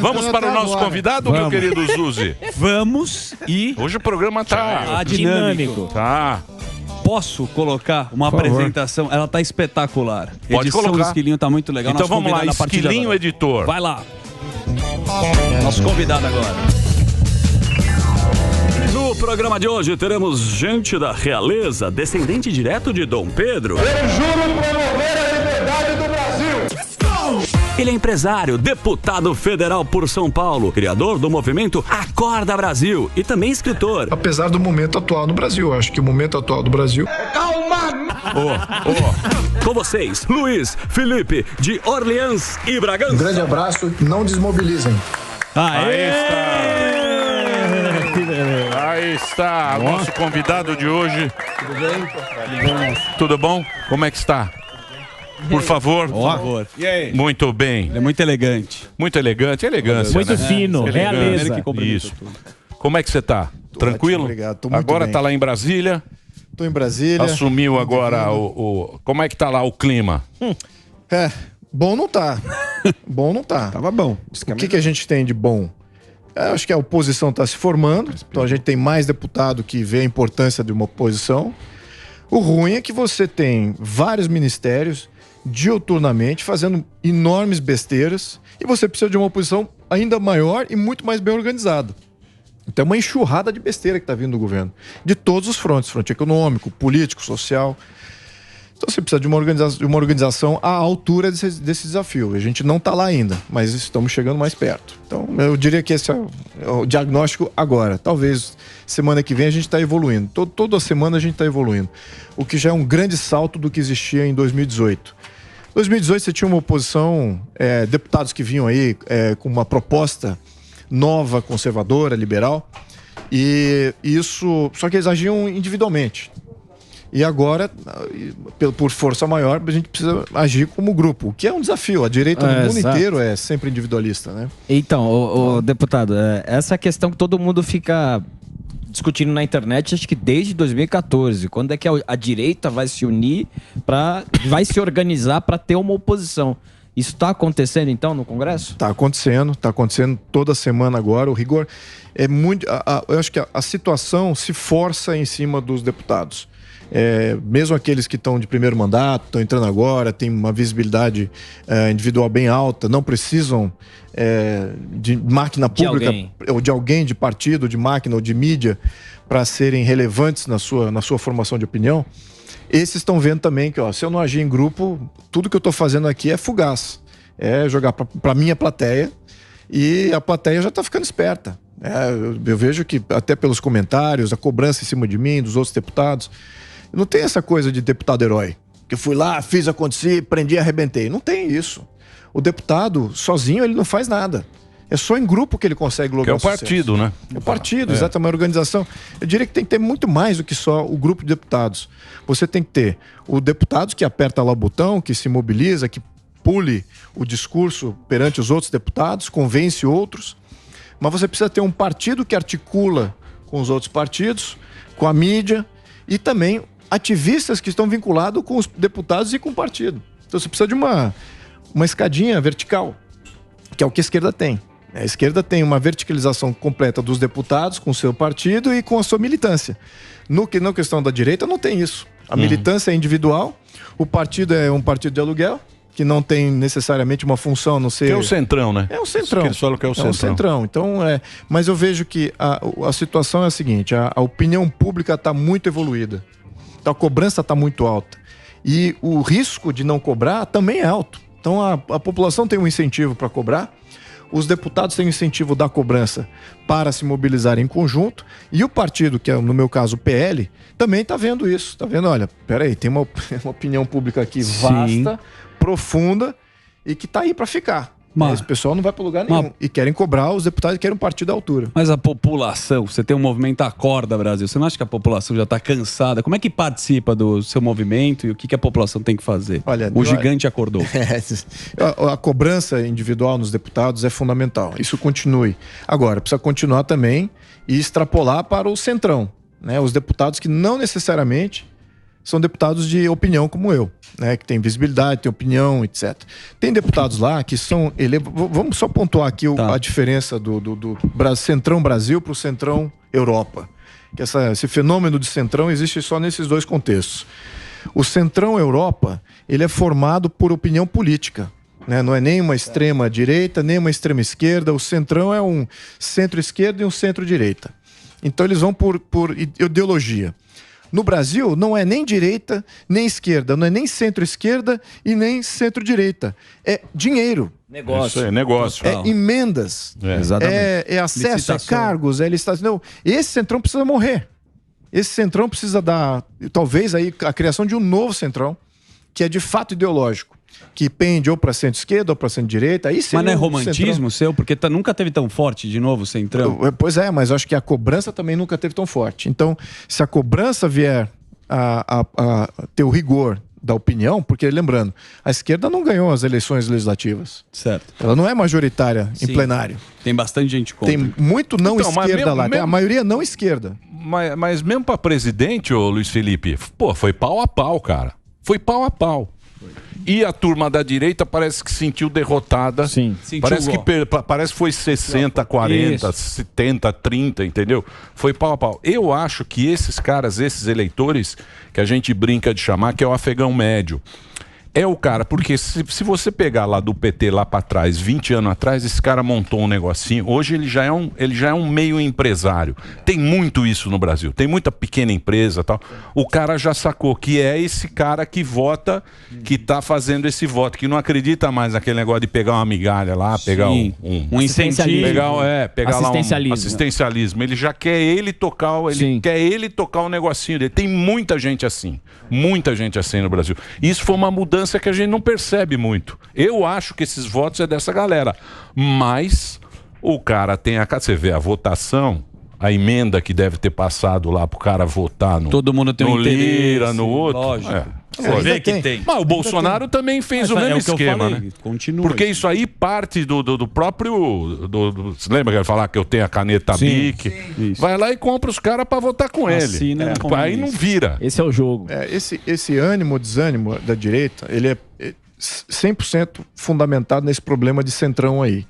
Vamos para o nosso convidado, meu querido Zuzi? Vamos e... Hoje o programa tá dinâmico. Tá. Posso colocar uma apresentação? Ela tá espetacular. Pode Edição colocar. do Esquilinho tá muito legal. Então Nosso vamos lá, convidado a partir de Esquilinho agora. Editor. Vai lá. Nosso convidado agora. No programa de hoje teremos gente da realeza, descendente direto de Dom Pedro. Eu juro promover a liberdade do Brasil. Ele é empresário, deputado federal por São Paulo, criador do movimento Acorda Brasil e também escritor. Apesar do momento atual no Brasil, acho que o momento atual do Brasil... Com vocês, Luiz Felipe de Orleans e Bragança. Um grande abraço, não desmobilizem. Aí está, o nosso convidado de hoje. Tudo bem? Tudo bom? Como é que está? Por favor. Por favor. E aí? Muito bem. Ele é muito elegante. Muito elegante. Elegância, muito né? fino, realeza. Isso. Como é que você está? Tranquilo? Ótimo, obrigado. Tô muito agora bem. tá lá em Brasília. Tô em Brasília. Assumiu agora o... Como é que tá lá o clima? Bom não tá. Bom não tá. Tava bom. O que a gente tem de bom? Acho que a oposição está se formando, então a gente tem mais deputado que vê a importância de uma oposição. O ruim é que você tem vários ministérios diuturnamente fazendo enormes besteiras e você precisa de uma oposição ainda maior e muito mais bem organizada. Então é uma enxurrada de besteira que está vindo do governo, de todos os frontes, fronte econômico, político, social. Então você precisa de uma organização à altura desse desafio. A gente não está lá ainda, mas estamos chegando mais perto. Então eu diria que esse é o diagnóstico agora. Talvez semana que vem a gente está evoluindo. Toda semana a gente está evoluindo. O que já é um grande salto do que existia em 2018. Em 2018 você tinha uma oposição, deputados que vinham aí com uma proposta nova, conservadora, liberal, e isso, só que eles agiam individualmente. E agora, por força maior, a gente precisa agir como grupo, o que é um desafio. A direita no mundo inteiro é sempre individualista, né? Então, o deputado, essa questão que todo mundo fica discutindo na internet, acho que desde 2014, quando é que a direita vai se unir, vai se organizar para ter uma oposição. Isso está acontecendo, então, no Congresso? Está acontecendo toda semana agora. O rigor é muito... eu acho que a situação se força em cima dos deputados. Mesmo aqueles que estão de primeiro mandato, estão entrando agora, têm uma visibilidade individual bem alta, não precisam de máquina pública, ou de alguém, de partido, de máquina ou de mídia, para serem relevantes na sua formação de opinião. Esses estão vendo também que, se eu não agir em grupo, tudo que eu estou fazendo aqui é fugaz. É jogar para a minha plateia, e a plateia já está ficando esperta. Eu vejo que, até pelos comentários, a cobrança em cima de mim, dos outros deputados, não tem essa coisa de deputado herói, que eu fui lá, fiz acontecer, prendi e arrebentei. Não tem isso. O deputado, sozinho, ele não faz nada. É só em grupo que ele consegue lograr o partido, né? É o partido, exatamente, uma organização. Eu diria que tem que ter muito mais do que só o grupo de deputados. Você tem que ter o deputado que aperta lá o botão, que se mobiliza, que pule o discurso perante os outros deputados, convence outros. Mas você precisa ter um partido que articula com os outros partidos, com a mídia e também ativistas que estão vinculados com os deputados e com o partido. Então você precisa de uma escadinha vertical, que é o que a esquerda tem. A esquerda tem uma verticalização completa dos deputados com o seu partido e com a sua militância. Na questão da direita não tem isso. A militância é individual, o partido é um partido de aluguel, que não tem necessariamente uma função a não ser... Que é o centrão, né? É o centrão. Que eles falam que é o centrão. É o centrão. Então, mas eu vejo que a situação é a seguinte, a opinião pública está muito evoluída. Então, a cobrança está muito alta. E o risco de não cobrar também é alto. Então, a população tem um incentivo para cobrar, os deputados têm um incentivo da cobrança para se mobilizar em conjunto, e o partido, que é no meu caso o PL, também está vendo isso. Está vendo, olha, peraí, tem uma opinião pública aqui vasta, profunda, e que está aí para ficar. Mas o pessoal não vai para lugar nenhum. E querem cobrar, os deputados querem um partido à altura. Mas a população, você tem um movimento Acorda Brasil, você não acha que a população já está cansada? Como é que participa do seu movimento e o que a população tem que fazer? Olha, o gigante acordou. A cobrança individual nos deputados é fundamental. Isso continue. Agora, precisa continuar também e extrapolar para o centrão, né? Os deputados que não necessariamente são deputados de opinião como eu, né? Que tem visibilidade, tem opinião, etc. Tem deputados lá que são... Vamos só pontuar aqui a diferença do Centrão Brasil para o Centrão Europa. Que esse fenômeno de Centrão existe só nesses dois contextos. O Centrão Europa, ele é formado por opinião política, né? Não é nem uma extrema direita, nem uma extrema esquerda. O Centrão é um centro-esquerda e um centro-direita. Então eles vão por ideologia. No Brasil, não é nem direita, nem esquerda, não é nem centro-esquerda e nem centro-direita. É dinheiro. Negócio. Isso aí, negócio. É emendas. É acesso, licitação. É cargos, é licitação. Não, esse Centrão precisa morrer. Esse Centrão precisa dar, talvez, aí, a criação de um novo Centrão, que é de fato ideológico. Que pende ou para centro-esquerda ou para centro-direita. Mas não é romantismo seu? Porque nunca teve tão forte de novo o Centrão. Pois é, mas eu acho que a cobrança também nunca teve tão forte. Então, se a cobrança vier a ter o rigor da opinião, porque, lembrando, a esquerda não ganhou as eleições legislativas. Certo. Ela não é majoritária em plenário. Tem bastante gente contra. Tem muito não esquerda lá. Tem a maioria não esquerda. Mas mesmo para presidente, ô Luiz Felipe, pô, foi pau a pau, cara. Foi pau a pau. E a turma da direita parece que sentiu derrotada. Sim. Parece que foi 60, 40, 70, 30, entendeu? Foi pau a pau. Eu acho que esses caras, esses eleitores, que a gente brinca de chamar, que é o afegão médio, é o cara, porque se você pegar lá do PT lá para trás, 20 anos atrás, esse cara montou um negocinho. Hoje ele já é um meio empresário. Tem muito isso no Brasil. Tem muita pequena empresa e tal. O cara já sacou que é esse cara que vota, que tá fazendo esse voto, que não acredita mais naquele negócio de pegar uma migalha lá, pegar um incentivo, pegar assistencialismo. Lá um assistencialismo. Ele já quer ele tocar, quer ele tocar o negocinho dele. Tem muita gente assim no Brasil. Isso foi uma mudança que a gente não percebe muito. Eu acho que esses votos é dessa galera. Mas o cara tem você vê a votação, a emenda que deve ter passado lá pro cara votar no... Todo mundo tem um interesse, Lira, no outro. Lógico. Você vê que tem. Mas o Bolsonaro também fez o mesmo esquema, né? Continua. Porque isso aí parte do próprio... Você lembra que ele falar que eu tenho a caneta BIC? Vai lá e compra os caras pra votar com ele. Aí não vira. Esse é o jogo. Esse ânimo, desânimo da direita, ele é 100% fundamentado nesse problema de centrão aí.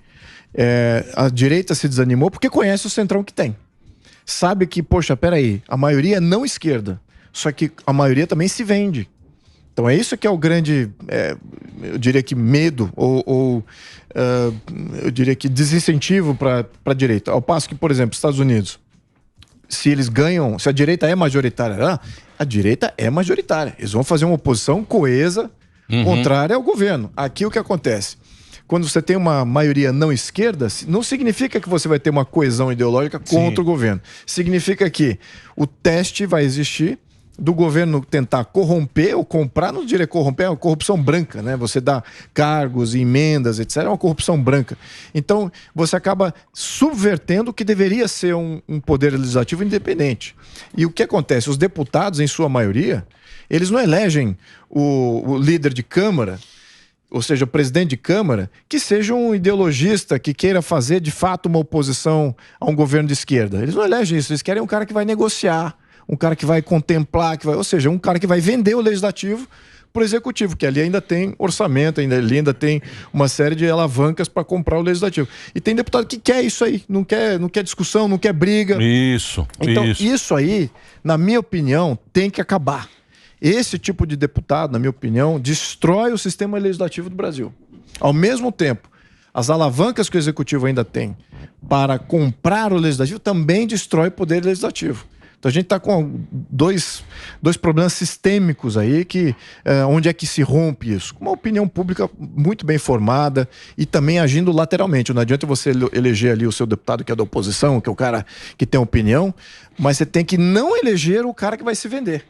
A direita se desanimou porque conhece o centrão que tem. Sabe que, poxa, peraí, a maioria é não esquerda. Só que a maioria também se vende. Então é isso que é o grande, eu diria que medo, eu diria que desincentivo para a direita. Ao passo que, por exemplo, Estados Unidos, se eles ganham, se a direita é majoritária, a direita é majoritária. Eles vão fazer uma oposição coesa, contrária ao governo. Aqui o que acontece? Quando você tem uma maioria não esquerda, não significa que você vai ter uma coesão ideológica contra o governo. Significa que o teste vai existir do governo tentar corromper ou comprar, não diria corromper, é uma corrupção branca, né? Você dá cargos, emendas, etc. É uma corrupção branca. Então, você acaba subvertendo o que deveria ser um poder legislativo independente. E o que acontece? Os deputados, em sua maioria, eles não elegem o líder de Câmara, ou seja, o presidente de Câmara, que seja um ideologista que queira fazer, de fato, uma oposição a um governo de esquerda. Eles não elegem isso, eles querem um cara que vai negociar, um cara que vai contemplar, ou seja, um cara que vai vender o legislativo para o executivo, que ali ainda tem orçamento, ali ainda tem uma série de alavancas para comprar o legislativo. E tem deputado que quer isso aí, não quer discussão, não quer briga. Então, isso aí, na minha opinião, tem que acabar. Esse tipo de deputado, na minha opinião, destrói o sistema legislativo do Brasil. Ao mesmo tempo, as alavancas que o executivo ainda tem para comprar o legislativo também destrói o poder legislativo. Então a gente está com dois problemas sistêmicos aí, onde é que se rompe isso? Com uma opinião pública muito bem formada e também agindo lateralmente. Não adianta você eleger ali o seu deputado que é da oposição, que é o cara que tem opinião, mas você tem que não eleger o cara que vai se vender.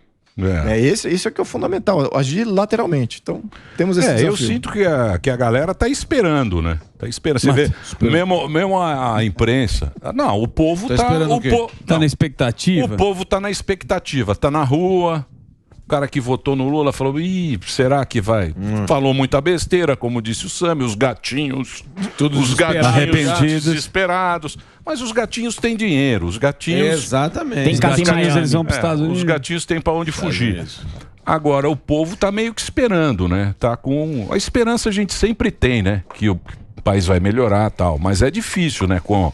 Isso é que é o fundamental, agir lateralmente. Então, temos esse desafio. Eu sinto que a galera tá esperando, né? Tá esperando. Você vê, mesmo a imprensa. Não, o povo tá na expectativa. O povo tá na expectativa, tá na rua. O cara que votou no Lula falou, será que vai? Falou muita besteira, como disse o Sami, os gatinhos arrependidos, desesperados. Mas os gatinhos têm dinheiro, os gatinhos... Exatamente. Os gatinhos eles vão para os Estados Unidos. Os gatinhos têm para onde fugir. Agora, o povo tá meio que esperando, né? Tá com... A esperança a gente sempre tem, né? Que o país vai melhorar e tal. Mas é difícil, né? Com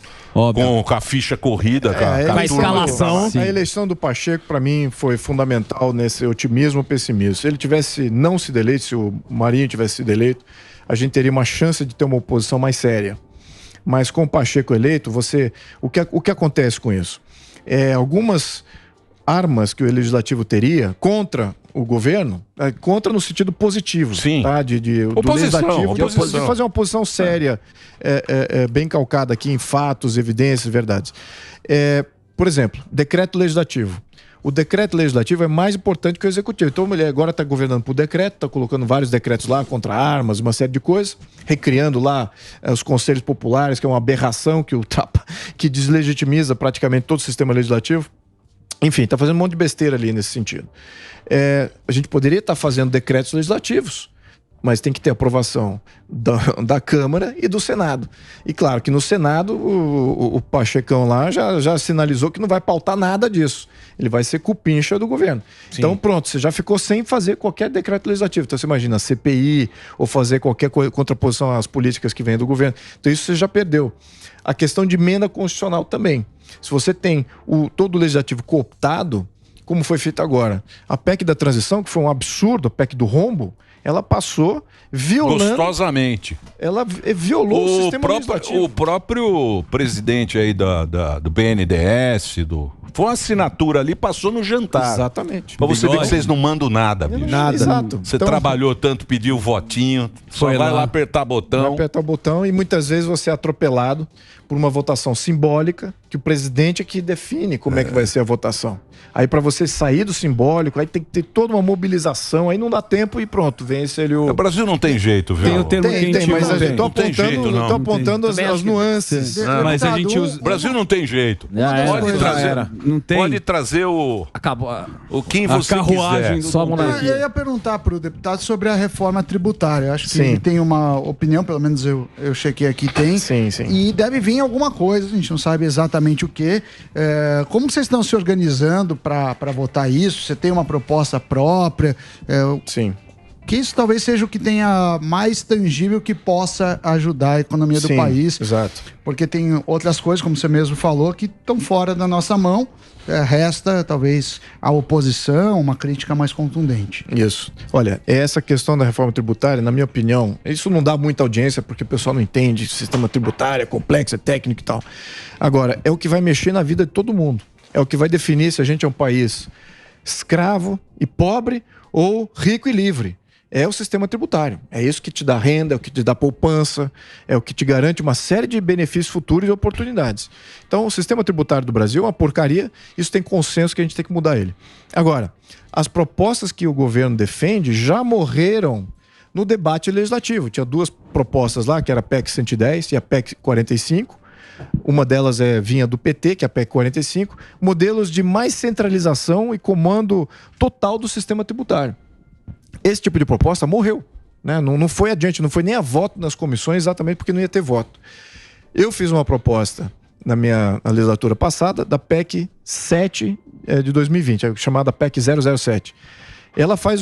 a ficha corrida, com a escalação. A eleição do Pacheco, para mim, foi fundamental nesse otimismo e pessimismo. Se ele tivesse não sido eleito, se o Marinho tivesse sido eleito, a gente teria uma chance de ter uma oposição mais séria. Mas com o Pacheco eleito, o que acontece com isso? Algumas armas que o Legislativo teria contra o governo, contra no sentido positivo. Sim. Tá? Do Legislativo, de fazer uma posição séria, bem calcada aqui em fatos, evidências, verdades. Por exemplo, decreto legislativo. O decreto legislativo é mais importante que o executivo. Então, ele agora está governando por decreto, está colocando vários decretos lá contra armas, uma série de coisas, recriando lá os conselhos populares, que é uma aberração que deslegitimiza praticamente todo o sistema legislativo. Enfim, está fazendo um monte de besteira ali nesse sentido. A gente poderia estar fazendo decretos legislativos, mas tem que ter aprovação da Câmara e do Senado. E claro que no Senado o Pachecão lá já sinalizou que não vai pautar nada disso. Ele vai ser cupincha do governo. Sim. Então pronto, você já ficou sem fazer qualquer decreto legislativo. Então você imagina CPI ou fazer qualquer contraposição às políticas que vêm do governo. Então isso você já perdeu. A questão de emenda constitucional também. Se você tem todo o legislativo cooptado, como foi feito agora, a PEC da transição, que foi um absurdo, a PEC do rombo, ela passou violando... Gostosamente. Ela violou o sistema legislativo. O próprio presidente aí do BNDES, foi uma assinatura ali, passou no jantar. Exatamente. Pra você ver que vocês não mandam nada, bicho. Nada. Exato. Você trabalhou tanto, pediu votinho, só vai lá apertar botão. Vai apertar o botão e muitas vezes você é atropelado por uma votação simbólica, que o presidente é que define como é que vai ser a votação. Aí para você sair do simbólico, aí tem que ter toda uma mobilização, aí não dá tempo e pronto, vence ele o... O Brasil não tem jeito, viu? Tem o termo Tem, mas a gente tô apontando tem. as nuances. Mas a gente usa... O Brasil não tem jeito. Pode trazer o quem você quiser. Só eu ia perguntar para o deputado sobre a reforma tributária. Eu acho que ele tem uma opinião, pelo menos eu chequei aqui, tem. Sim. E deve vir alguma coisa, a gente não sabe exatamente o que. Como vocês estão se organizando para votar isso? Você tem uma proposta própria? Sim. Que isso talvez seja o que tenha mais tangível que possa ajudar a economia do país. Exato. Porque tem outras coisas, como você mesmo falou, que estão fora da nossa mão. Resta, talvez, a oposição, uma crítica mais contundente. Isso. Olha, essa questão da reforma tributária, na minha opinião, isso não dá muita audiência porque o pessoal não entende. O sistema tributário é complexo, é técnico e tal. Agora, é o que vai mexer na vida de todo mundo. É o que vai definir se a gente é um país escravo e pobre ou rico e livre. É o sistema tributário. É isso que te dá renda, é o que te dá poupança, é o que te garante uma série de benefícios futuros e oportunidades. Então, o sistema tributário do Brasil é uma porcaria, isso tem consenso que a gente tem que mudar ele. Agora, as propostas que o governo defende já morreram no debate legislativo. Tinha duas propostas lá, que era a PEC 110 e a PEC 45. Uma delas vinha do PT, que é a PEC 45, modelos de mais centralização e comando total do sistema tributário. Esse tipo de proposta morreu, né? Não foi adiante, não foi nem a voto nas comissões, exatamente porque não ia ter voto. Eu fiz uma proposta na legislatura passada da PEC 7 de 2020, chamada PEC 007. Ela faz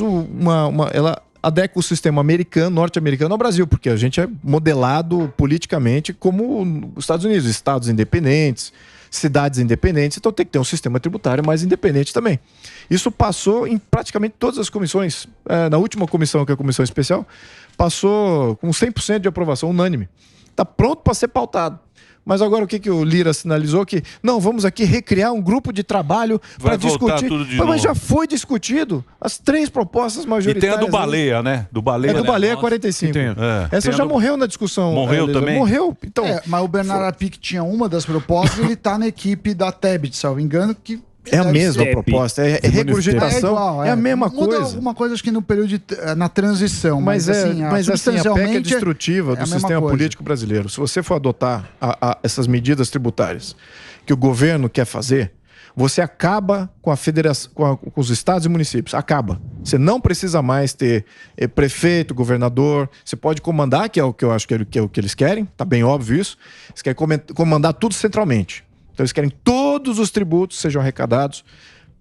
ela adequa o sistema norte-americano ao Brasil, porque a gente é modelado politicamente como os Estados Unidos, estados independentes, cidades independentes, então tem que ter um sistema tributário mais independente também. Isso passou em praticamente todas as comissões. Na última comissão, que é a comissão especial, passou com 100% de aprovação, unânime. Está pronto para ser pautado. Mas agora o que o Lira sinalizou? Que não, vamos aqui recriar um grupo de trabalho para discutir. Mas já foi discutido as 3 propostas majoritárias. E tem a do Baleia, né? Do Baleia 45. Essa já morreu na discussão. Morreu também? Morreu. Então, mas o Bernardo Apic tinha uma das propostas, ele está na equipe da Tebet, salvo engano, que... É a mesma proposta, é regurgitação, é a mesma coisa. Muda alguma coisa, acho que no período na transição. Mas a PEC é destrutiva do sistema político brasileiro. Se você for adotar essas medidas tributárias que o governo quer fazer, você acaba com a federação, com os estados e municípios. Acaba. Você não precisa mais ter prefeito, governador. Você pode comandar, que é o que eu acho que é o que eles querem. Tá bem óbvio isso. Eles querem comandar tudo centralmente. Então eles querem que todos os tributos sejam arrecadados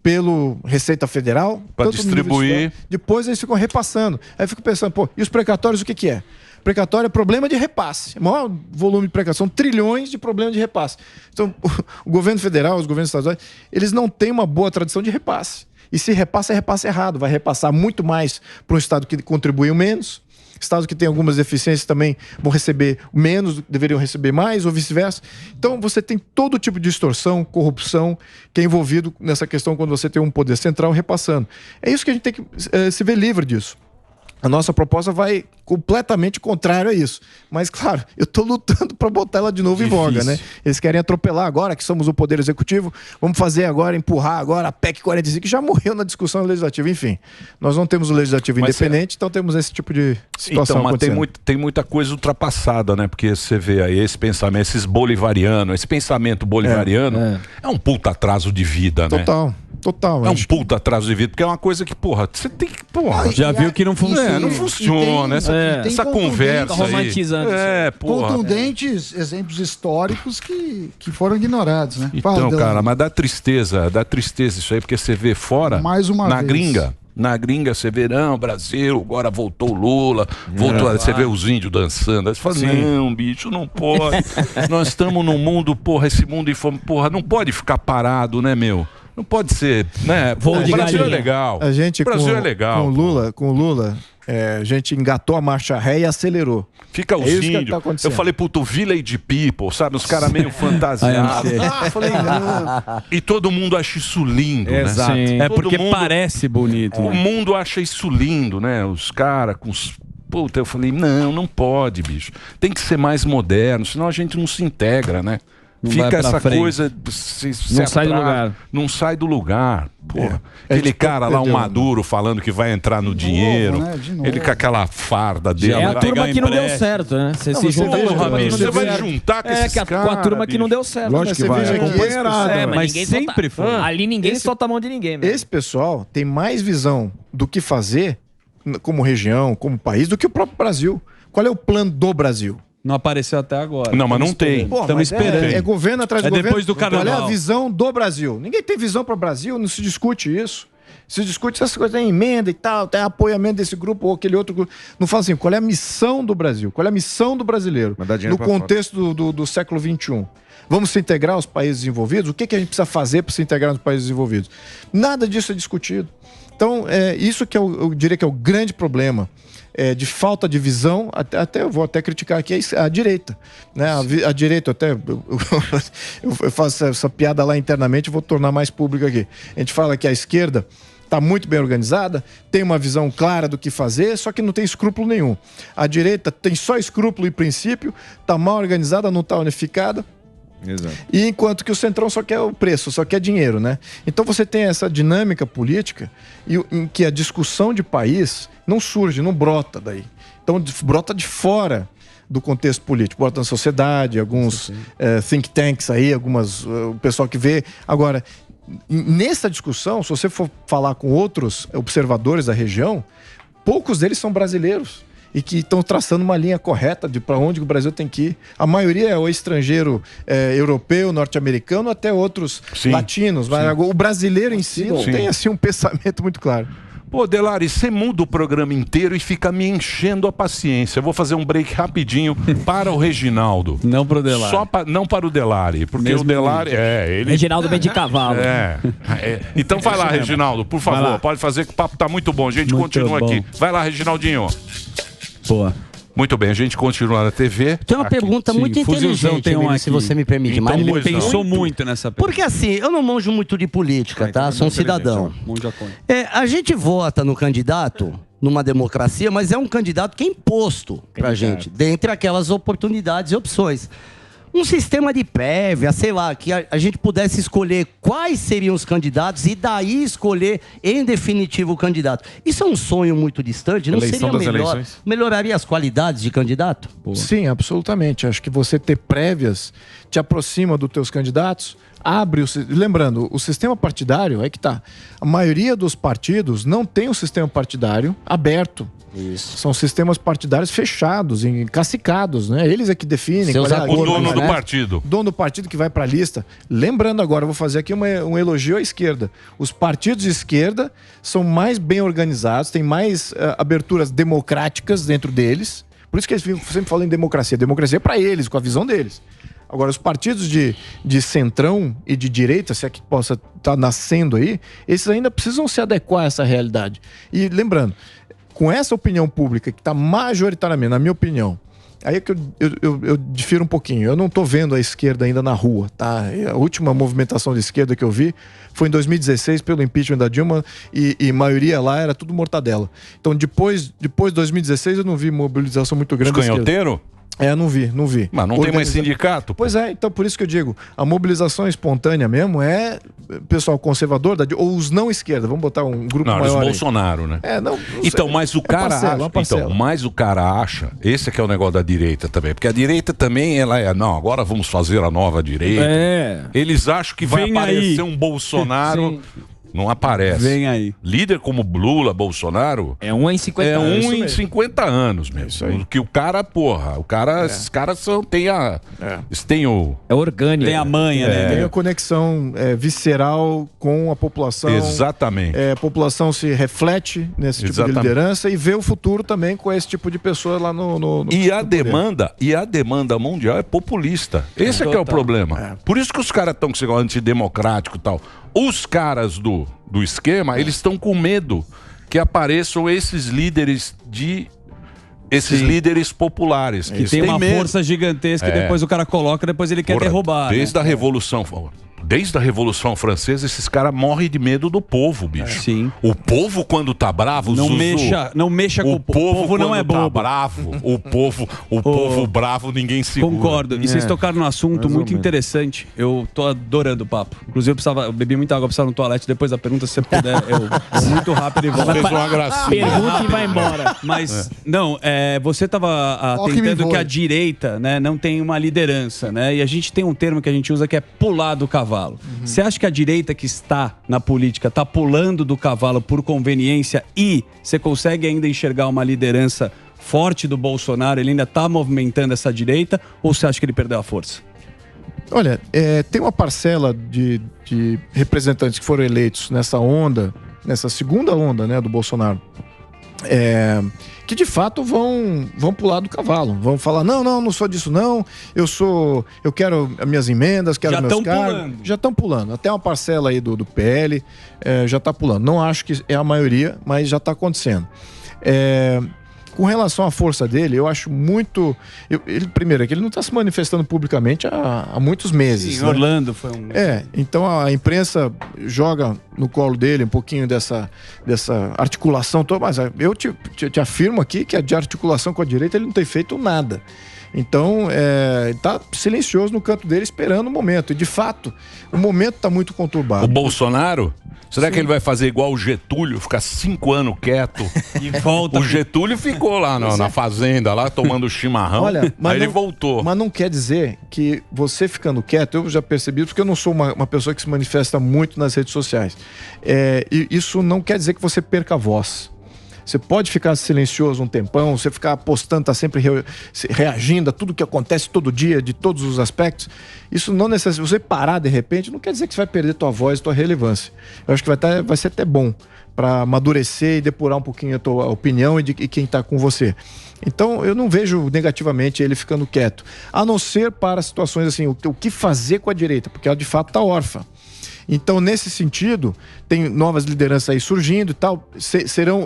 pelo Receita Federal, Pra tanto no nível distribuir. estadual. Depois eles ficam repassando. Aí eu fico pensando, pô, e os precatórios o que é? Precatório é problema de repasse. O maior volume de precatório, são trilhões de problemas de repasse. Então, o governo federal, os governos estaduais, eles não têm uma boa tradição de repasse. E se repassa, é repasse errado. Vai repassar muito mais para um estado que contribuiu menos. Estados que têm algumas deficiências também vão receber menos, deveriam receber mais, ou vice-versa. Então, você tem todo tipo de distorção, corrupção, que é envolvido nessa questão quando você tem um poder central repassando. É isso que a gente tem que se ver livre disso. A nossa proposta vai completamente contrário a isso. Mas, claro, eu estou lutando para botar ela de novo em voga, né? Eles querem atropelar agora, que somos o Poder Executivo. Vamos fazer agora, empurrar agora a PEC 45, que já morreu na discussão legislativa. Enfim, nós não temos o legislativo independente, então temos esse tipo de situação então, mas acontecendo. tem muita coisa ultrapassada, né? Porque você vê aí esse pensamento, esse pensamento bolivariano é um puta atraso de vida, né? Total. É um puta atraso de vida, porque é uma coisa que, porra, você tem que, porra... Já viu que não funciona. Não funciona, essa conversa aí. Romantizando. Porra. Contundentes exemplos históricos que foram ignorados, né? Então, cara, mas dá tristeza isso aí, porque você vê fora, mais uma na vez. gringa. Na gringa, você vê, não, Brasil, agora voltou o Lula, voltou, você vê os índios dançando. Aí você fala, não, bicho, não pode. Nós estamos num mundo, porra, esse mundo, porra, não pode ficar parado, né, meu? Não pode ser, né? O Brasil é legal. A gente, o Brasil é legal. Com o Lula, a gente engatou a marcha ré e acelerou. Fica os índios. Eu falei, puto, Village People, sabe? Os caras meio fantasiados. Falei, não. E todo mundo acha isso lindo, Exato. né? É porque parece bonito. O mundo acha isso lindo, né? Os caras com os... Puta, eu falei, não pode, bicho. Tem que ser mais moderno, senão a gente não se integra, né? Não fica essa frente. coisa... Não sai do lugar. Não sai do lugar. Porra. Aquele cara lá, o Maduro, falando que vai entrar no dinheiro. né? De novo. Ele com aquela farda dele. É a turma que não deu certo, né? Você se junta com a turma que não Você deu vai certo. juntar com esses com a caras, turma que não deu certo. Lógico que Você vai. veja que Acompanhado. Mas ninguém sempre foi. Ali ninguém solta a mão de ninguém. Meu. Esse pessoal tem mais visão do que fazer como região, como país, do que o próprio Brasil. Qual é o plano do Brasil? Não apareceu até agora. Não, mas não tem. Estamos esperando. É governo atrás de governo. depois do carnaval. Qual é a visão do Brasil? Ninguém tem visão para o Brasil, não se discute isso. Se discute essas coisas, tem emenda e tal, tem apoiamento desse grupo ou aquele outro grupo. Não fala assim, qual é a missão do Brasil? Qual é a missão do brasileiro? No contexto do século XXI. Vamos se integrar aos países desenvolvidos? O que a gente precisa fazer para se integrar nos países desenvolvidos? Nada disso é discutido. Então, isso que eu diria que é o grande problema. De falta de visão, eu vou criticar aqui a direita. Né? A direita, eu faço essa piada lá internamente, vou tornar mais público aqui. A gente fala que a esquerda está muito bem organizada, tem uma visão clara do que fazer, só que não tem escrúpulo nenhum. A direita tem só escrúpulo e princípio, está mal organizada, não está unificada. Exato. E enquanto que o Centrão só quer o preço, só quer dinheiro, né? Então você tem essa dinâmica política em que a discussão de país não surge, não brota daí. Então brota de fora do contexto político, brota na sociedade, alguns think tanks aí, o pessoal que vê. Agora, nessa discussão, se você for falar com outros observadores da região, poucos deles são brasileiros. E que estão traçando uma linha correta de para onde o Brasil tem que ir. A maioria é o estrangeiro europeu, norte-americano, até outros latinos. Mas o brasileiro em si não tem assim um pensamento muito claro. Pô, Delari, você muda o programa inteiro e fica me enchendo a paciência. Eu vou fazer um break rapidinho para o Reginaldo. Não para o Delari. Não para o Delari, porque Mesmo o Delari... ele... Reginaldo vem de cavalo. Então vai lá, Reginaldo, por favor. Pode fazer que o papo tá muito bom. A gente continua aqui. Vai lá, Reginaldinho. Boa. Muito bem, a gente continua na TV. Tem uma pergunta muito inteligente, Emílio, se você me permite. Então, mas ele pensou muito nessa pergunta. Porque assim, eu não manjo muito de política, tá? Sou um cidadão. A gente vota no candidato numa democracia, mas é um candidato que é imposto pra gente, dentre aquelas oportunidades e opções. Um sistema de prévia, sei lá, que a gente pudesse escolher quais seriam os candidatos e daí escolher em definitivo o candidato. Isso é um sonho muito distante? Não seria melhor? Melhoraria as qualidades de candidato? Sim, absolutamente. Acho que você ter prévias te aproxima dos teus candidatos, abre lembrando, o sistema partidário é que tá. A maioria dos partidos não tem um sistema partidário aberto. Isso. São sistemas partidários fechados, encacicados, né? Eles é que definem. O dono do partido. Dono do partido que vai para a lista. Lembrando agora, eu vou fazer aqui um elogio à esquerda. Os partidos de esquerda são mais bem organizados, têm mais aberturas democráticas dentro deles. Por isso que eles sempre falam em democracia. Democracia é para eles, com a visão deles. Agora, os partidos de centrão e de direita, se é que possa estar nascendo aí, esses ainda precisam se adequar a essa realidade. E lembrando, com essa opinião pública que está majoritariamente, na minha opinião, aí é que eu difiro um pouquinho. Eu não estou vendo a esquerda ainda na rua, tá? A última movimentação de esquerda que eu vi foi em 2016 pelo impeachment da Dilma e maioria lá era tudo mortadela. Então depois de 2016 eu não vi mobilização muito grande. Os canhoteiros? Não vi. Mas não tem mais sindicato? Pois é, então por isso que eu digo, a mobilização espontânea mesmo é pessoal conservador, ou os não esquerda, vamos botar um grupo maior. Não, os Bolsonaro, né? Então, mas o cara acha, esse é que é o negócio da direita também, porque a direita também, agora vamos fazer a nova direita. Eles acham que vai aparecer um Bolsonaro... Não aparece. Vem aí. Líder como Lula, Bolsonaro... É um em 50 anos. É um em 50 anos mesmo. Isso aí. Que o cara, esses caras têm eles têm o... É orgânico. Tem a manha, né? Tem a conexão visceral com a população. Exatamente. A população se reflete nesse tipo de liderança e vê o futuro também com esse tipo de pessoa lá no e a demanda mundial é populista. Esse é que é o problema. Por isso que os caras estão com esse negócio antidemocrático e tal. Os caras do esquema, eles estão com medo que apareçam esses líderes líderes populares. Que tem uma força gigantesca e depois o cara coloca, depois ele quer derrubar. Desde a Revolução Francesa, esses caras morrem de medo do povo, bicho. Sim. O povo, quando tá bravo, não mexa com o povo, não é bobo. Tá bravo, o povo bravo, ninguém segura. Concordo. E vocês tocaram num assunto muito interessante. Eu tô adorando o papo. Inclusive, eu bebi muita água, precisava no toalete. Depois da pergunta, se você puder, eu vou muito rápido e volto. Fez uma gracinha. Pergunta e vai embora. Mas, você tava tentando que a direita, né, não tem uma liderança, né? E a gente tem um termo que a gente usa que é pular do cavalo. Você acha que a direita que está na política está pulando do cavalo por conveniência e você consegue ainda enxergar uma liderança forte do Bolsonaro? Ele ainda está movimentando essa direita ou você acha que ele perdeu a força? Olha, tem uma parcela de representantes que foram eleitos nessa segunda onda, né, do Bolsonaro, que de fato vão pular do cavalo, vão falar, não sou disso não, eu quero as minhas emendas, quero meus cargos. Já estão pulando, até uma parcela aí do PL já está pulando, não acho que é a maioria, mas já está acontecendo. Com relação à força dele, eu acho muito... Primeiro, é que ele não está se manifestando publicamente há muitos meses. Sim, Orlando foi um... Então a imprensa joga no colo dele um pouquinho dessa articulação toda, mas eu te afirmo aqui que de articulação com a direita ele não tem feito nada. Então, está silencioso no canto dele, esperando o momento. E, de fato, o momento está muito conturbado. O Bolsonaro... Será que ele vai fazer igual o Getúlio, ficar 5 anos quieto? E volta. O Getúlio ficou lá na fazenda, lá tomando chimarrão. Olha, aí ele voltou. Mas não quer dizer que você ficando quieto, eu já percebi, porque eu não sou uma pessoa que se manifesta muito nas redes sociais. E isso não quer dizer que você perca a voz. Você pode ficar silencioso um tempão, você ficar postando, tá sempre reagindo a tudo que acontece todo dia, de todos os aspectos. Isso não necessariamente, você parar de repente, não quer dizer que você vai perder tua voz, tua relevância. Eu acho que vai ser até bom para amadurecer e depurar um pouquinho a tua opinião e quem está com você. Então, eu não vejo negativamente ele ficando quieto, a não ser para situações assim, o que fazer com a direita, porque ela de fato está órfã. Então, nesse sentido, tem novas lideranças aí surgindo e tal.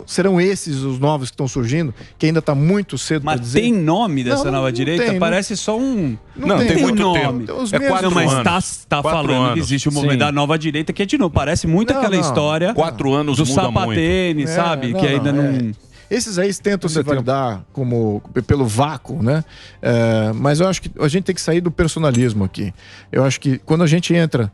Serão esses os novos que estão surgindo, que ainda está muito cedo para dizer. Mas tem nome dessa nova direita? Tem, parece só um... Não tem muito nome. Tempo. 4 mas anos. Está falando que existe o movimento da nova direita, que de novo, parece muito aquela história 4 anos do muda sapatênis, muito. sabe? Que ainda não... Esses aí tentam se validar pelo vácuo, né? Mas eu acho que a gente tem que sair do personalismo aqui. Eu acho que quando a gente entra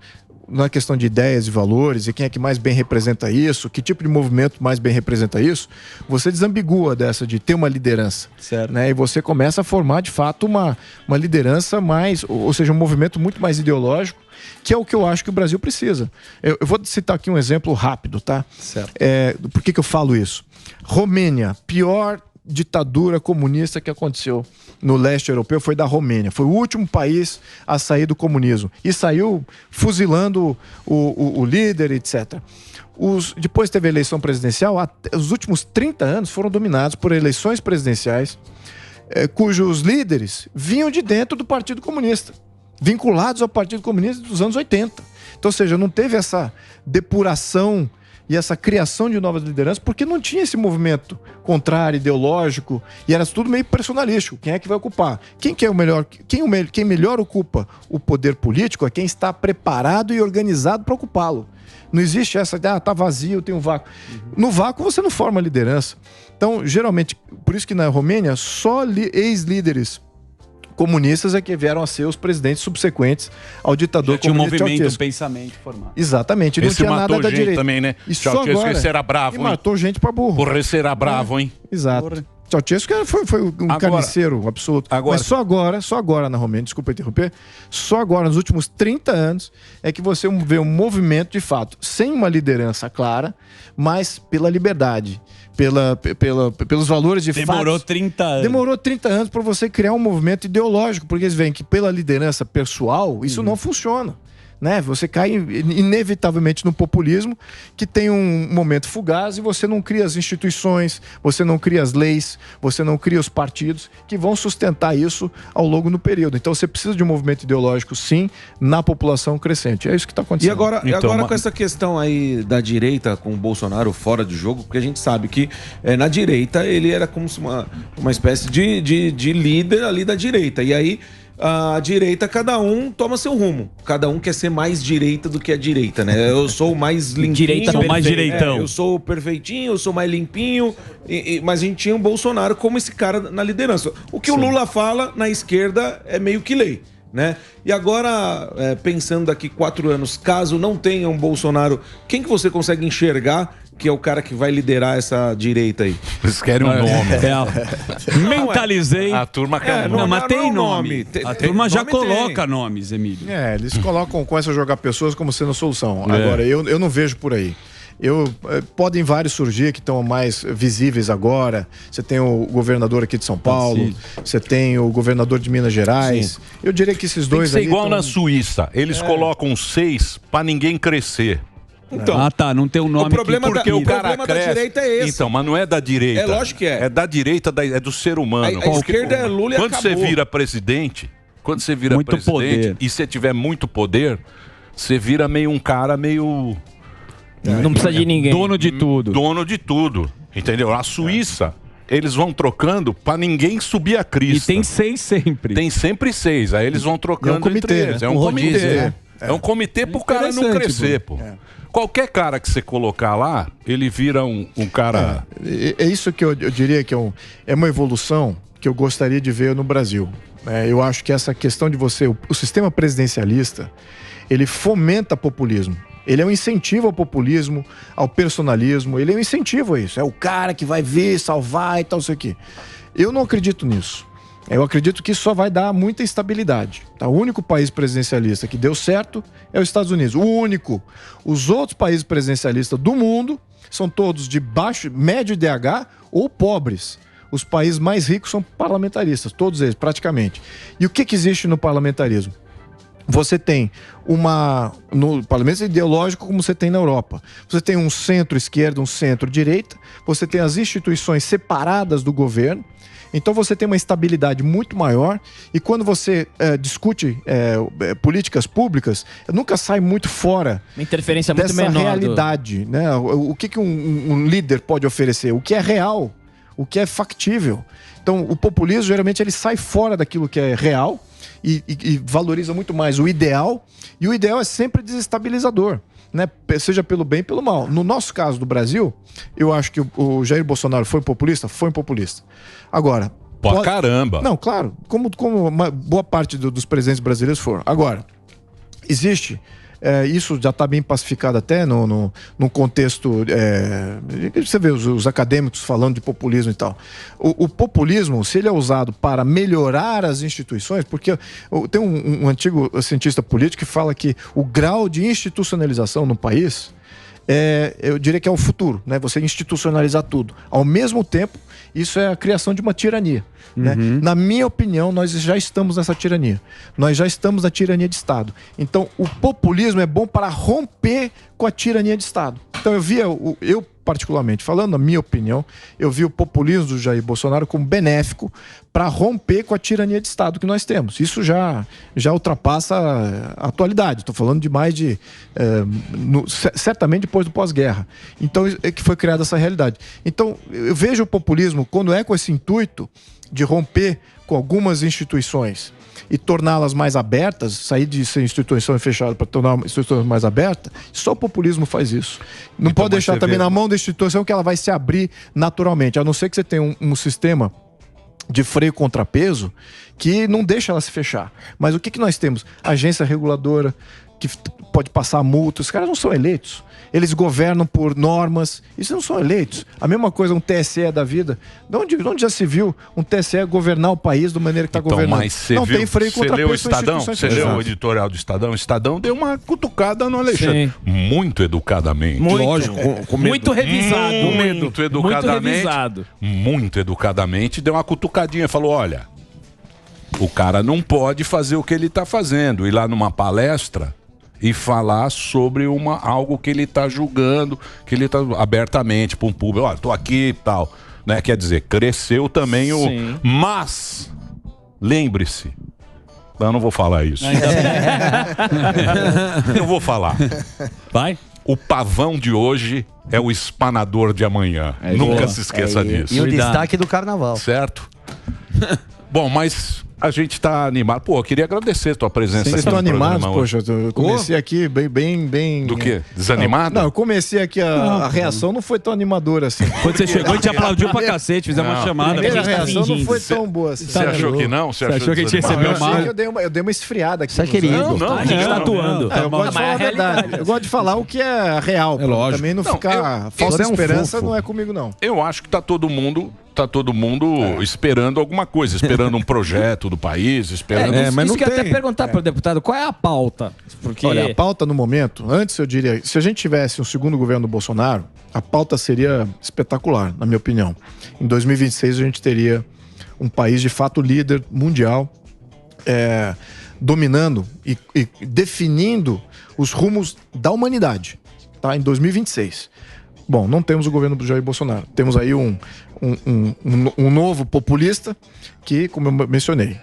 na questão de ideias e valores, e quem é que mais bem representa isso, que tipo de movimento mais bem representa isso, você desambigua dessa de ter uma liderança. Certo. Né? E você começa a formar, de fato, uma liderança mais, ou seja, um movimento muito mais ideológico, que é o que eu acho que o Brasil precisa. Eu vou citar aqui um exemplo rápido, tá? Certo. Por que eu falo isso? Romênia, pior ditadura comunista que aconteceu no leste europeu foi da Romênia. Foi o último país a sair do comunismo. E saiu fuzilando o líder, etc. Depois teve a eleição presidencial. Os últimos 30 anos foram dominados por eleições presidenciais cujos líderes vinham de dentro do Partido Comunista, vinculados ao Partido Comunista dos anos 80. Então, ou seja, não teve essa depuração e essa criação de novas lideranças, porque não tinha esse movimento contrário, ideológico, e era tudo meio personalístico. Quem é que vai ocupar? Quem que é o melhor? Quem melhor ocupa o poder político é quem está preparado e organizado para ocupá-lo. Não existe essa de, tá vazio, tem um vácuo. No vácuo você não forma liderança. Então, geralmente, por isso que na Romênia, só ex-líderes comunistas é que vieram a ser os presidentes subsequentes ao ditador comunista. Tinha um movimento, Ceausescu. Um pensamento formado. Exatamente, não tinha nada da direita. Também, né? E só agora, esse era bravo, hein? Matou gente pra burro. Porra, esse era bravo, hein? Exato. Ceausescu foi um carniceiro absoluto. Mas só agora na Romênia, desculpa interromper, só agora, nos últimos 30 anos, é que você vê um movimento, de fato, sem uma liderança clara, mas pela liberdade, pelos valores de fato. Demorou 30 anos. Demorou 30 anos para você criar um movimento ideológico, porque eles veem que pela liderança pessoal, isso não funciona. Né? Você cai inevitavelmente no populismo, que tem um momento fugaz, e você não cria as instituições, você não cria as leis, você não cria os partidos que vão sustentar isso ao longo do período. Então você precisa de um movimento ideológico, sim, na população crescente. É isso que está acontecendo. E agora com essa questão aí da direita com o Bolsonaro fora de jogo, porque a gente sabe que na direita ele era como se uma espécie de líder ali da direita. E aí a direita, cada um toma seu rumo. Cada um quer ser mais direita do que a direita, né? Eu sou mais limpinho. Direita sou mais direitão. Eu sou perfeitinho, eu sou mais limpinho. Mas a gente tinha o Bolsonaro como esse cara na liderança. O que o Lula fala na esquerda é meio que lei, né? E agora, pensando daqui 4 anos, caso não tenha um Bolsonaro, quem que você consegue enxergar que é o cara que vai liderar essa direita aí? Eles querem um nome. Mentalizei. A turma quer um nome. Não, mas tem nome. A turma já coloca nomes, Emílio. Eles colocam, começam a jogar pessoas como sendo a solução. Agora, eu não vejo por aí. Podem vários surgir que estão mais visíveis agora. Você tem o governador aqui de São Paulo, você tem o governador de Minas Gerais. Sim. Eu diria que esses dois aí igual na Suíça. Eles colocam 6 para ninguém crescer. Então, não tem um nome. O problema, porque o cara problema cresce. Da direita é esse. Então, mas não é da direita. É lógico que é. É da direita, é do ser humano. A esquerda é Lula e quando acabou. você vira presidente, muito poder. E você tiver muito poder, você vira meio um cara meio... Não precisa de ninguém. Dono de tudo. Dono de tudo. Entendeu? A Suíça, eles vão trocando pra ninguém subir a crista. E tem 6 sempre. Tem sempre 6. Aí eles vão trocando é um comitê, entre eles. né? É um comitê. É um comitê pro cara não crescer, pô. Qualquer cara que você colocar lá, ele vira um cara... É isso que eu diria que é uma evolução que eu gostaria de ver no Brasil. Eu acho que essa questão de o sistema presidencialista, ele fomenta populismo. Ele é um incentivo ao populismo, ao personalismo, ele é um incentivo a isso. É o cara que vai vir, salvar e tal, isso aqui. Eu não acredito nisso. Eu acredito que isso só vai dar muita instabilidade. Tá? O único país presidencialista que deu certo é os Estados Unidos. O único. Os outros países presidencialistas do mundo são todos de baixo, médio IDH ou pobres. Os países mais ricos são parlamentaristas, todos eles, praticamente. E o que existe no parlamentarismo? Você tem no parlamento ideológico como você tem na Europa. Você tem um centro-esquerda, um centro-direita. Você tem as instituições separadas do governo. Então você tem uma estabilidade muito maior. E quando você discute políticas públicas, nunca sai muito fora uma interferência muito dessa menor realidade. Né? O que um líder pode oferecer? O que é real? O que é factível? Então o populismo geralmente ele sai fora daquilo que é real. E valoriza muito mais o ideal, e o ideal é sempre desestabilizador, né? Seja pelo bem e pelo mal. No nosso caso do Brasil, eu acho que o Jair Bolsonaro foi populista? Foi um populista. Agora... caramba! Não, claro, como uma boa parte dos presidentes brasileiros foram. Agora, existe isso já está bem pacificado até no contexto. Você vê os acadêmicos falando de populismo e tal. O populismo, se ele é usado para melhorar as instituições, porque tem um antigo cientista político que fala que o grau de institucionalização no país eu diria que é o futuro, né? Você institucionalizar tudo. Ao mesmo tempo, isso é a criação de uma tirania. Né? Na minha opinião, nós já estamos nessa tirania. Nós já estamos na tirania de Estado. Então, o populismo é bom para romper com a tirania de Estado. Então, eu particularmente falando, na minha opinião, eu vi o populismo do Jair Bolsonaro como benéfico para romper com a tirania de Estado que nós temos. Isso já ultrapassa a atualidade. Estou falando de mais de... certamente depois do pós-guerra. Então, é que foi criada essa realidade. Então, eu vejo o populismo, quando é com esse intuito de romper com algumas instituições e torná-las mais abertas, sair de ser instituição fechada para tornar uma instituição mais aberta, só o populismo faz isso. Não pode deixar também na mão da instituição que ela vai se abrir naturalmente, a não ser que você tenha um sistema de freio contrapeso que não deixa ela se fechar. Mas o que nós temos? Agência reguladora que pode passar multa, os caras não são eleitos. Eles governam por normas, isso não são eleitos. A mesma coisa um TSE da vida. De onde já se viu um TSE governar o país da maneira que está governando? Mas não tem freio contra peso. Você leu o Estadão? Você leu o editorial do Estadão? O Estadão deu uma cutucada no Alexandre. Sim. Muito educadamente. Lógico. Muito revisado. Muito educadamente. Muito educadamente. Deu uma cutucadinha. Falou, olha, o cara não pode fazer o que ele está fazendo. Ir lá numa palestra e falar sobre algo que ele está julgando, que ele está abertamente para um público. Olha, estou aqui e tal. Né? Quer dizer, cresceu também o... Mas, lembre-se, eu não vou falar isso. Eu vou falar. Vai? O pavão de hoje é o espanador de amanhã. Nunca se esqueça disso. E o destaque do carnaval. Certo? Bom, mas... A gente está animado. Pô, eu queria agradecer a tua presença aqui. Vocês estão animados, poxa. Eu comecei aqui bem... Do quê? Desanimado? Não, eu comecei aqui, a reação não foi tão animadora assim. Quando você chegou, a gente aplaudiu pra cacete, fizemos uma chamada. A primeira reação não foi tão boa assim. Você achou que não? Você achou que a gente recebeu mal? Eu dei uma esfriada aqui. Você é querido. Não, a gente tá atuando. Eu gosto de falar a verdade. Eu gosto de falar o que é real. É lógico. Também não ficar... Falsa esperança não é comigo, não. Eu acho que tá todo mundo esperando alguma coisa, esperando um projeto do país, esperando... Mas isso que eu até perguntar para o deputado, qual é a pauta? Porque... Olha, a pauta no momento, antes eu diria, se a gente tivesse um segundo governo do Bolsonaro, a pauta seria espetacular, na minha opinião. Em 2026 a gente teria um país de fato líder mundial, dominando e definindo os rumos da humanidade, tá? Em 2026. Bom, não temos o governo do Jair Bolsonaro. Temos aí um novo populista que, como eu mencionei,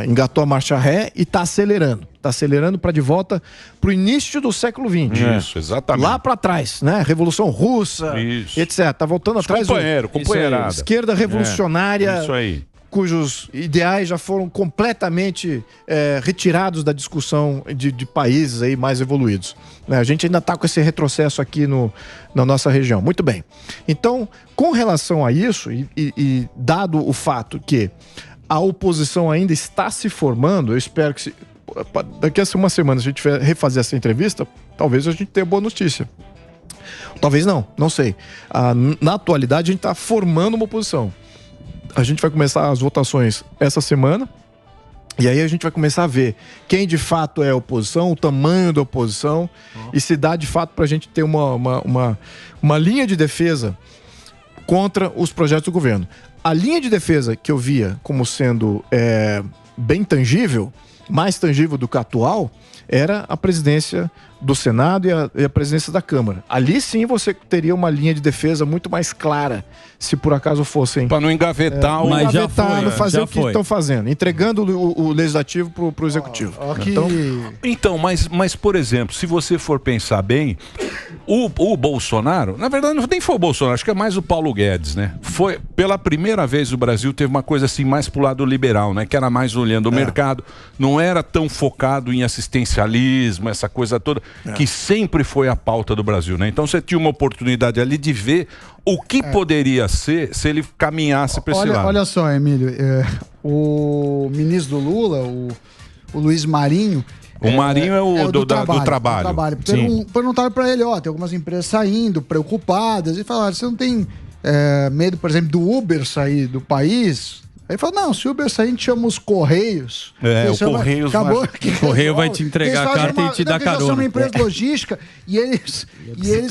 engatou a marcha ré e está acelerando. Está acelerando para de volta para o início do século XX. Isso, exatamente. Lá para trás, né? Revolução Russa, etc. Está voltando atrás. Companheirada. Esquerda revolucionária. Isso aí. Cujos ideais já foram completamente retirados da discussão de países aí mais evoluídos. A gente ainda está com esse retrocesso aqui na nossa região. Muito bem. Então, com relação a isso, e dado o fato que a oposição ainda está se formando, eu espero que daqui a uma semana, se a gente refazer essa entrevista, talvez a gente tenha boa notícia. Talvez não sei. Na atualidade, a gente está formando uma oposição. A gente vai começar as votações essa semana. E aí a gente vai começar a ver quem de fato é a oposição, o tamanho da oposição, e se dá de fato para a gente ter uma linha de defesa contra os projetos do governo. A linha de defesa que eu via como sendo bem tangível, mais tangível do que a atual, era a presidência do Senado e a presidência da Câmara. Ali sim você teria uma linha de defesa muito mais clara, se por acaso fossem... Para não engavetar o... Mas já foi, não fazer o que estão fazendo, entregando o legislativo para o executivo. Então, mas, por exemplo, se você for pensar bem, o Bolsonaro, na verdade nem foi o Bolsonaro, acho que é mais o Paulo Guedes, né? Foi, pela primeira vez o Brasil teve uma coisa assim mais pro lado liberal, né? Que era mais olhando o mercado, não era tão focado em assistencialismo, essa coisa toda, que sempre foi a pauta do Brasil, né? Então você tinha uma oportunidade ali de ver o que poderia ser se ele caminhasse para esse lado. Olha só, Emílio, o ministro do Lula, o Luiz Marinho, O Marinho é o do trabalho. Perguntaram para ele, tem algumas empresas saindo, preocupadas, e falaram, você não tem medo, por exemplo, do Uber sair do país? Aí ele falou, não, se o Uber sair, a gente chama os Correios. O Correios o Correio vai te entregar a carta e te dar carona. Eles são uma empresa logística e eles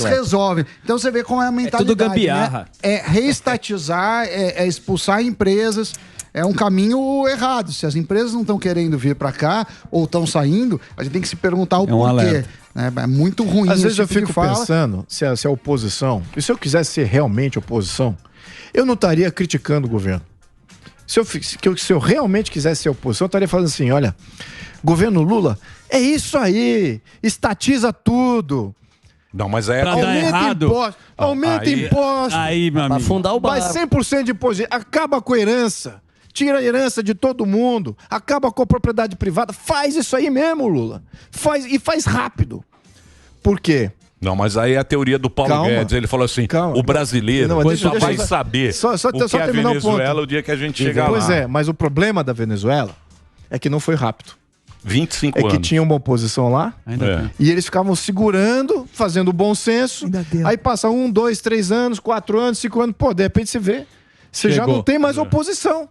resolvem. Então você vê como é a mentalidade. É tudo gambiarra. Né? É reestatizar, é expulsar empresas. É um caminho errado. Se as empresas não estão querendo vir para cá ou estão saindo, a gente tem que se perguntar o porquê. É muito ruim. Às vezes eu fico pensando se a oposição, e se eu quisesse ser realmente oposição, eu não estaria criticando o governo. Se eu realmente quisesse ser oposição, eu estaria falando assim, olha, governo Lula, é isso aí, estatiza tudo. Não, mas é... Aumenta impostos. Aí, meu amigo. Afundar o barco. Vai 100% de imposto. Acaba com a herança. Tira a herança de todo mundo. Acaba com a propriedade privada. Faz isso aí mesmo, Lula. Faz rápido. Por quê? Não, mas aí é a teoria do Paulo Guedes. Ele falou assim, o brasileiro só vai saber o que é a Venezuela o dia que a gente chegar lá. Pois é, mas o problema da Venezuela é que não foi rápido. 25 anos. É que tinha uma oposição lá. E eles ficavam segurando, fazendo bom senso. Aí passa 1, 2, 3 anos, 4 anos, 5 anos. Pô, de repente você vê. Você já não tem mais oposição.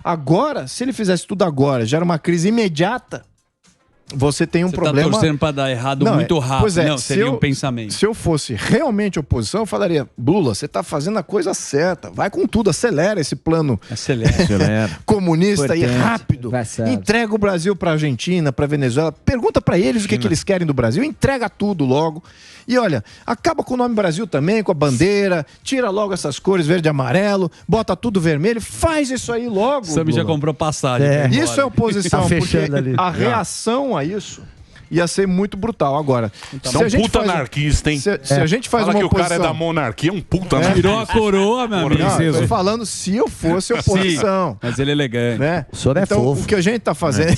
Agora, se ele fizesse tudo agora, já era uma crise imediata. Você tem um problema... Tá torcendo pra dar errado muito rápido. Pois é, não, seria um pensamento. Se eu fosse realmente oposição, eu falaria, Lula, você tá fazendo a coisa certa. Vai com tudo, acelera esse plano comunista aí rápido. Entrega o Brasil pra Argentina, pra Venezuela. Pergunta pra eles o que eles querem do Brasil. Entrega tudo logo. E olha, acaba com o nome Brasil também, com a bandeira. Tira logo essas cores verde e amarelo. Bota tudo vermelho. Faz isso aí logo. Sami já comprou passagem. Isso é oposição. Tá fechando ali. A reação a isso ia ser muito brutal. Agora, se a gente puta anarquista, hein? Se a gente faz uma que oposição... o cara é da monarquia, é um puta anarquista. Tirou a coroa, meu amigo. Eu tô falando se eu fosse oposição. Sim, mas ele é elegante. Né? O senhor é então, fofo. o que a gente tá fazendo...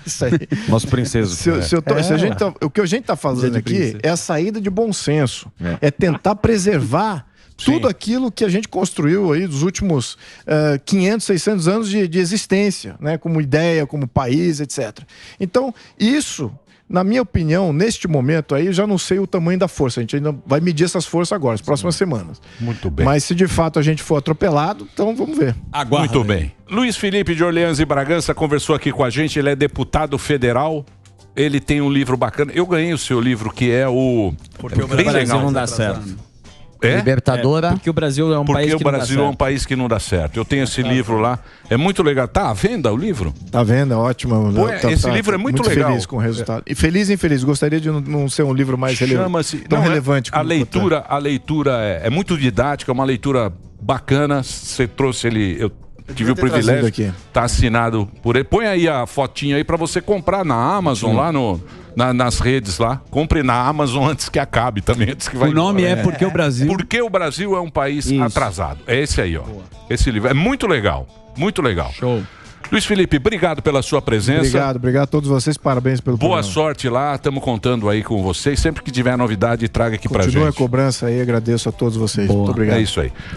Isso aí. Nosso princeso. O que a gente tá fazendo aqui é a saída de bom senso. É tentar preservar tudo aquilo que a gente construiu aí dos últimos 500, 600 anos de existência, né? Como ideia, como país, etc. Então, isso, na minha opinião, neste momento aí, eu já não sei o tamanho da força. A gente ainda vai medir essas forças agora, as próximas semanas. Muito bem. Mas se de fato a gente for atropelado, então vamos ver. Muito bem. Luiz Felipe de Orleans e Bragança conversou aqui com a gente. Ele é deputado federal. Ele tem um livro bacana. Eu ganhei o seu livro, que é o... Porque o Brasil não dá certo. Libertadora. Porque o Brasil é um país que não dá certo. Porque o Brasil é um país que não dá certo. Eu tenho esse livro lá. É muito legal. Tá à venda o livro? Tá à venda, ótimo. Esse livro é muito legal. Feliz com o resultado. E feliz e infeliz. Gostaria de não ser um livro mais relevante. A leitura é muito didática, é uma leitura bacana. Você trouxe ele... Eu tive o privilégio. Tá assinado por ele. Põe aí a fotinha aí pra você comprar na Amazon, lá nas redes lá. Compre na Amazon antes que acabe também. Antes que vai o nome é Porque o Brasil... Porque o Brasil é um país atrasado. É esse aí, ó. Esse livro é muito legal. Muito legal. Show. Luiz Felipe, obrigado pela sua presença. Obrigado a todos vocês, parabéns pelo programa. Boa sorte lá, estamos contando aí com vocês. Sempre que tiver novidade, traga aqui pra gente. Continua a cobrança aí, agradeço a todos vocês. Muito obrigado. É isso aí.